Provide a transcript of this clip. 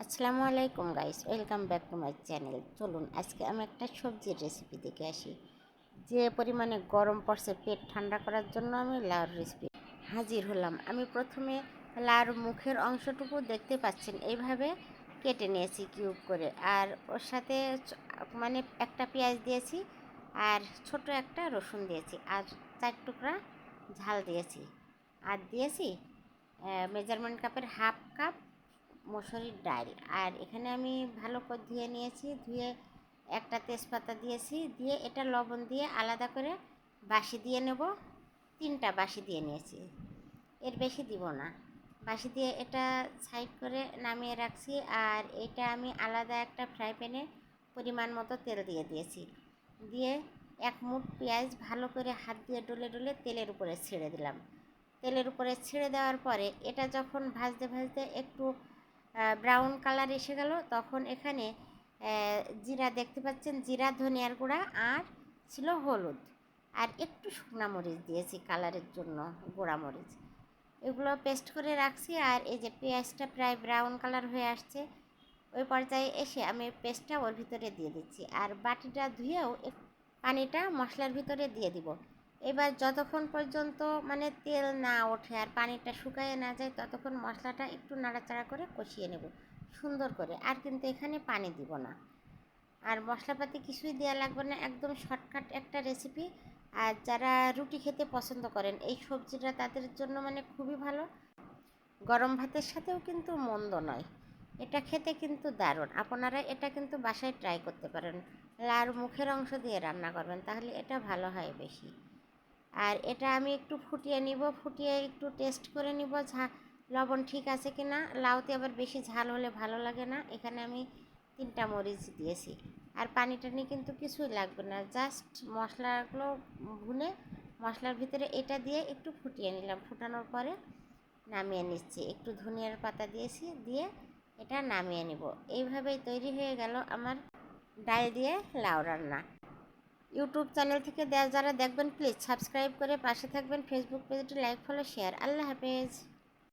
আসসালামু আলাইকুম guys, welcome back to my channel. চলুন আজকে আমি একটা সবজির রেসিপি দেখে আসি। যে পরিমাণে গরম পড়ছে, পেট ঠান্ডা করার জন্য আমি লাউর রেসিপি হাজির হলাম। আমি প্রথমে লাউর মুখের অংশটুকু দেখতে পাচ্ছেন এইভাবে কেটে নিয়েছি কিউব করে, আর ওর সাথে মানে একটা পেঁয়াজ দিয়েছি, আর ছোট একটা রসুন দিয়েছি, আর 4 টুকরা ঝাল দিয়েছি, আর দিয়েছি মেজারমেন্ট কাপের হাফ কাপ মসুরির ডাল। আর এখানে আমি ভালো করে ধুয়ে নিয়েছি, ধুয়ে একটা তেজপাতা দিয়েছি, দিয়ে এটা লবণ দিয়ে আলাদা করে বাসি দিয়ে নেব। 3টা বাসি দিয়ে নিয়েছি, এর বেশি দিব না। বাসি দিয়ে এটা সাইড করে নামিয়ে রাখছি। আর এটা আমি আলাদা একটা ফ্রাই প্যানে পরিমাণ মতো তেল দিয়ে দিয়েছি, দিয়ে 1 মুঠ পেঁয়াজ ভালো করে হাত দিয়ে ডলে ডলে তেলের উপরে ছেড়ে দিলাম। তেলের উপরে ছেড়ে দেওয়ার পরে এটা যখন ভাজতে ভাজতে একটু ব্রাউন কালার এসে গেল, তখন এখানে জিরা দেখতে পাচ্ছেন, জিরা, ধনিয়ার গুঁড়া, আর ছিল হলুদ, আর একটু শুকনা মরিচ দিয়েছি কালারের জন্য, গুঁড়া মরিচ। এগুলো পেস্ট করে রাখছি। আর এই যে পেঁয়াজটা প্রায় ব্রাউন কালার হয়ে আসছে, ওই পর্যায়ে এসে আমি পেস্টটা ওর ভিতরে দিয়ে দিচ্ছি, আর বাটিটা ধুয়েও পানিটা মশলার ভিতরে দিয়ে দিব। এবার যতক্ষণ পর্যন্ত মানে তেল না ওঠে আর পানিটা শুকায় না যায়, ততক্ষণ মশলাটা একটু নাড়াচাড়া করে কষিয়ে নেব সুন্দর করে। আর কিন্তু এখানে পানি দিব না, আর মশলাপাতি কিছুই দেওয়া লাগবে না, একদম শর্টকাট একটা রেসিপি। আর যারা রুটি খেতে পছন্দ করেন, এই সবজিটা তাদের জন্য মানে খুবই ভালো। গরম ভাতের সাথেও কিন্তু মন্দ নয়, এটা খেতে কিন্তু দারুণ। আপনারা এটা কিন্তু বাসায় ট্রাই করতে পারেন। লাউর মুখের অংশ দিয়ে রান্না করবেন, তাহলে এটা ভালো হয় বেশি। আর এটা আমি একটু ফুটিয়ে নিব, ফুটিয়ে একটু টেস্ট করে নিব লবণ ঠিক আছে কি না। লাউতে আবার বেশি ঝাল হলে ভালো লাগে না। এখানে আমি 3টা মরিচ দিয়েছি, আর পানি টানি কিন্তু কিছুই লাগবে না, জাস্ট মশলাগুলো ভুনে মশলার ভিতরে এটা দিয়ে একটু ফুটিয়ে নিলাম। ফুটানোর পরে নামিয়ে নিচ্ছি, একটু ধনিয়ার পাতা দিয়েছি, দিয়ে এটা নামিয়ে নিব। এইভাবেই তৈরি হয়ে গেল আমার ডাল দিয়ে লাউ রান্না। ইউটিউব চ্যানেল থেকে যারা দেখবেন, প্লিজ সাবস্ক্রাইব করে পাশে থাকবেন। ফেসবুক পেজটি লাইক, ফলো, শেয়ার। আল্লাহ হাফেজ।